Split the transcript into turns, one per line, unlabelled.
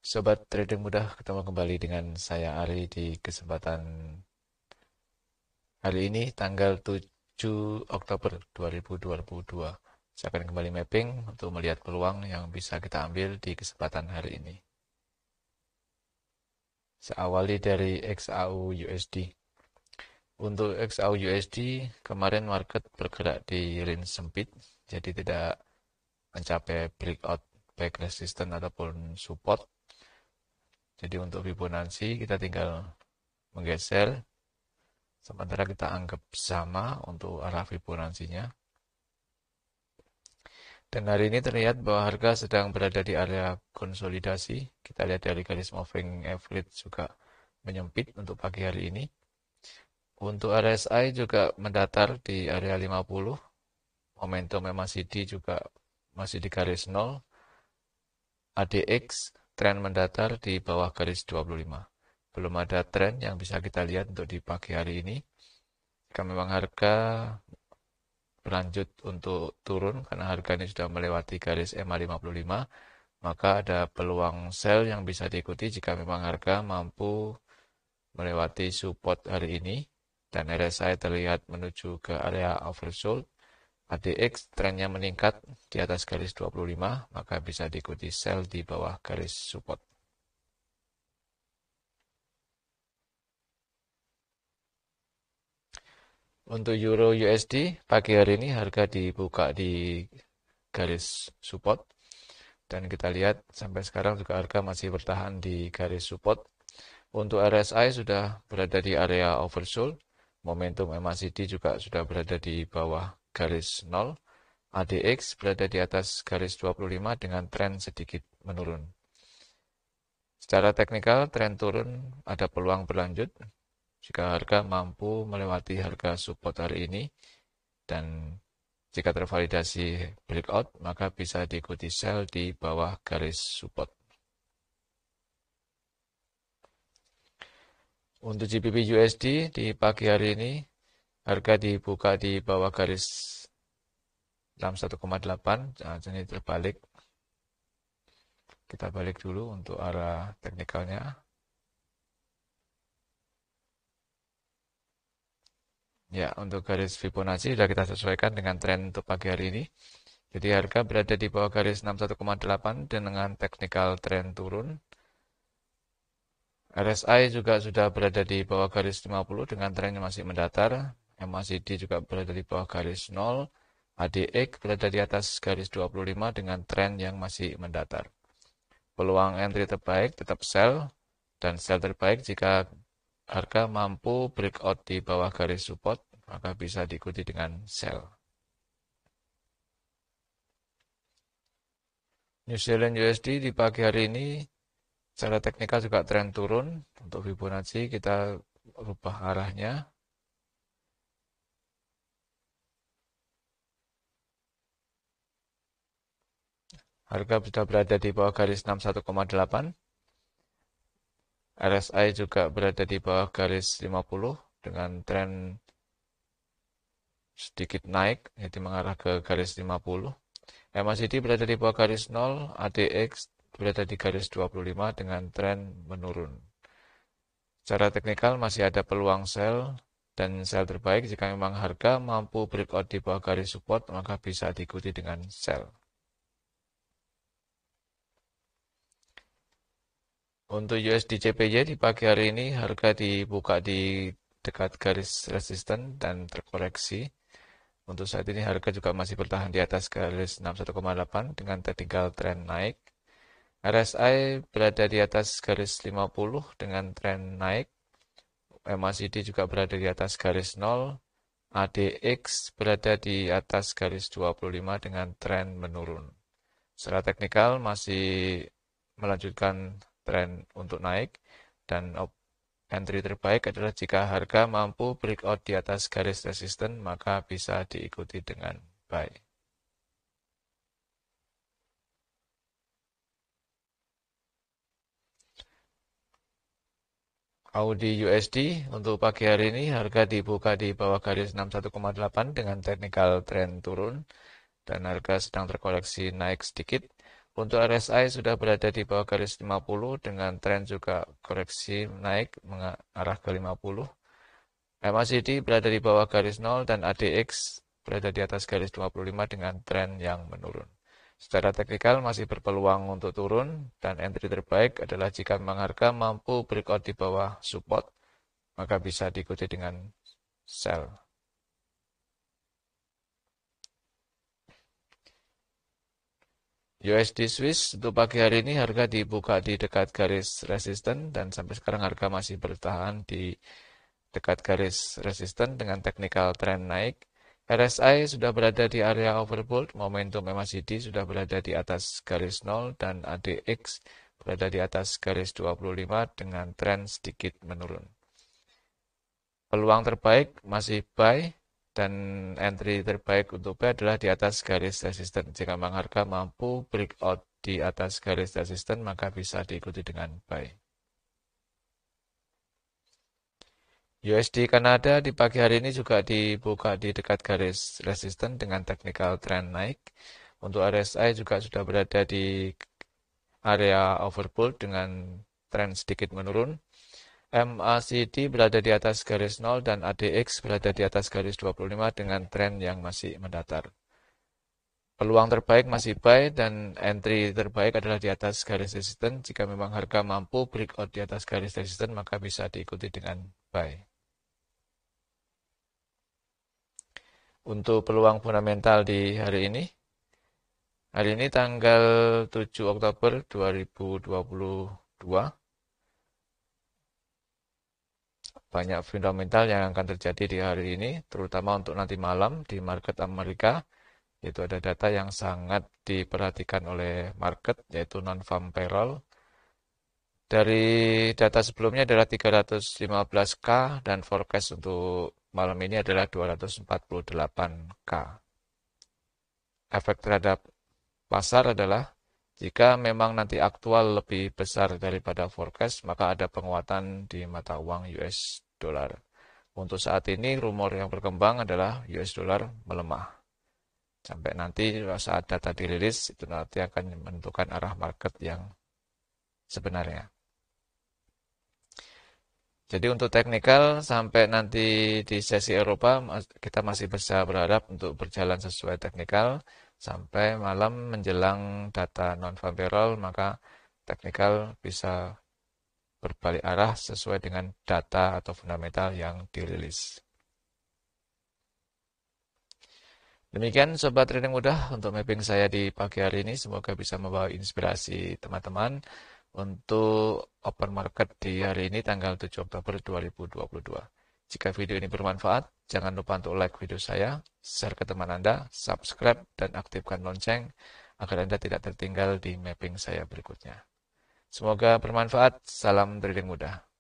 Sobat Trading Mudah, ketemu kembali dengan saya Ari di kesempatan hari ini tanggal 7 Oktober 2022. Saya akan kembali mapping untuk melihat peluang yang bisa kita ambil di kesempatan hari ini. Saya awali dari XAU USD. Untuk XAU USD, kemarin market bergerak di range sempit, jadi tidak mencapai breakout back resistance ataupun support. Jadi untuk Fibonacci kita tinggal menggeser. Sementara kita anggap sama untuk arah Fibonacci-nya. Dan hari ini terlihat bahwa harga sedang berada di area konsolidasi. Kita lihat dari garis moving average juga menyempit untuk pagi hari ini. Untuk RSI juga mendatar di area 50. Momentum MACD juga masih di garis 0. ADX tren mendatar di bawah garis 25. Belum ada tren yang bisa kita lihat untuk di pagi hari ini. Jika memang harga berlanjut untuk turun karena harga ini sudah melewati garis MA55, maka ada peluang sell yang bisa diikuti jika memang harga mampu melewati support hari ini dan RSI terlihat menuju ke area oversold. ADX trennya meningkat di atas garis 25, maka bisa diikuti sell di bawah garis support. Untuk Euro USD, pagi hari ini harga dibuka di garis support. Dan kita lihat sampai sekarang juga harga masih bertahan di garis support. Untuk RSI sudah berada di area oversold. Momentum MACD juga sudah berada di bawah garis 0. ADX berada di atas garis 25 dengan tren sedikit menurun. Secara teknikal, tren turun ada peluang berlanjut jika harga mampu melewati harga support hari ini dan jika tervalidasi breakout, maka bisa diikuti sell di bawah garis support. Untuk GBP USD di pagi hari ini, harga dibuka di bawah garis 61,8, jadi terbalik. Kita balik dulu untuk arah teknikalnya. Ya, untuk garis Fibonacci sudah kita sesuaikan dengan tren untuk pagi hari ini. Jadi harga berada di bawah garis 61,8 dengan teknikal tren turun. RSI juga sudah berada di bawah garis 50 dengan tren yang masih mendatar. MACD juga berada di bawah garis 0. ADX berada di atas garis 25 dengan tren yang masih mendatar. Peluang entry terbaik tetap sell dan sell terbaik jika harga mampu breakout di bawah garis support, maka bisa diikuti dengan sell. New Zealand USD di pagi hari ini secara teknikal juga tren turun. Untuk Fibonacci kita rubah arahnya. Harga sudah berada di bawah garis 61,8. RSI juga berada di bawah garis 50 dengan tren sedikit naik, yaitu mengarah ke garis 50. MACD berada di bawah garis 0, ADX berada di garis 25 dengan tren menurun. Secara teknikal masih ada peluang sell dan sell terbaik jika memang harga mampu breakout di bawah garis support, maka bisa diikuti dengan sell. Untuk USD CPY di pagi hari ini harga dibuka di dekat garis resisten dan terkoreksi. Untuk saat ini harga juga masih bertahan di atas garis 61,8 dengan technical trend naik. RSI berada di atas garis 50 dengan tren naik. MACD juga berada di atas garis 0. ADX berada di atas garis 25 dengan tren menurun. Secara teknikal masih melanjutkan tren untuk naik dan entry terbaik adalah jika harga mampu breakout di atas garis resisten, maka bisa diikuti dengan buy. Audi USD untuk pagi hari ini harga dibuka di bawah garis 61,8 dengan technical trend turun dan harga sedang terkoreksi naik sedikit. Untuk RSI sudah berada di bawah garis 50 dengan tren juga koreksi naik mengarah ke 50. MACD berada di bawah garis 0 dan ADX berada di atas garis 25 dengan tren yang menurun. Secara teknikal masih berpeluang untuk turun dan entry terbaik adalah jika memang harga mampu breakout di bawah support, maka bisa diikuti dengan sell. USD Swiss untuk pagi hari ini harga dibuka di dekat garis resisten dan sampai sekarang harga masih bertahan di dekat garis resisten dengan technical trend naik. RSI sudah berada di area overbought, momentum MACD sudah berada di atas garis 0 dan ADX berada di atas garis 25 dengan tren sedikit menurun. Peluang terbaik masih buy dan entry terbaik untuk buy adalah di atas garis resisten. Jika memang harga mampu breakout di atas garis resisten, maka bisa diikuti dengan buy. USD Kanada di pagi hari ini juga dibuka di dekat garis resisten dengan technical trend naik. Untuk RSI juga sudah berada di area overbought dengan tren sedikit menurun. MACD berada di atas garis 0 dan ADX berada di atas garis 25 dengan tren yang masih mendatar. Peluang terbaik masih buy dan entry terbaik adalah di atas garis resisten. Jika memang harga mampu breakout di atas garis resisten, maka bisa diikuti dengan buy. Untuk peluang fundamental di hari ini tanggal 7 Oktober 2022, banyak fundamental yang akan terjadi di hari ini, terutama untuk nanti malam di market Amerika, yaitu ada data yang sangat diperhatikan oleh market, yaitu non-farm payroll. Dari data sebelumnya adalah 315K dan forecast untuk malam ini adalah 248K. Efek terhadap pasar adalah jika memang nanti aktual lebih besar daripada forecast, maka ada penguatan di mata uang US dollar. Untuk saat ini rumor yang berkembang adalah US dollar melemah. Sampai nanti saat data dirilis itu nanti akan menentukan arah market yang sebenarnya. Jadi untuk teknikal sampai nanti di sesi Eropa kita masih bisa berharap untuk berjalan sesuai teknikal sampai malam menjelang data non-farm payroll, maka teknikal bisa berbalik arah sesuai dengan data atau fundamental yang dirilis. Demikian Sobat Trading Mudah untuk mapping saya di pagi hari ini. Semoga bisa membawa inspirasi teman-teman untuk open market di hari ini tanggal 7 Oktober 2022. Jika video ini bermanfaat, jangan lupa untuk like video saya, share ke teman Anda, subscribe, dan aktifkan lonceng agar Anda tidak tertinggal di mapping saya berikutnya. Semoga bermanfaat. Salam trading mudah.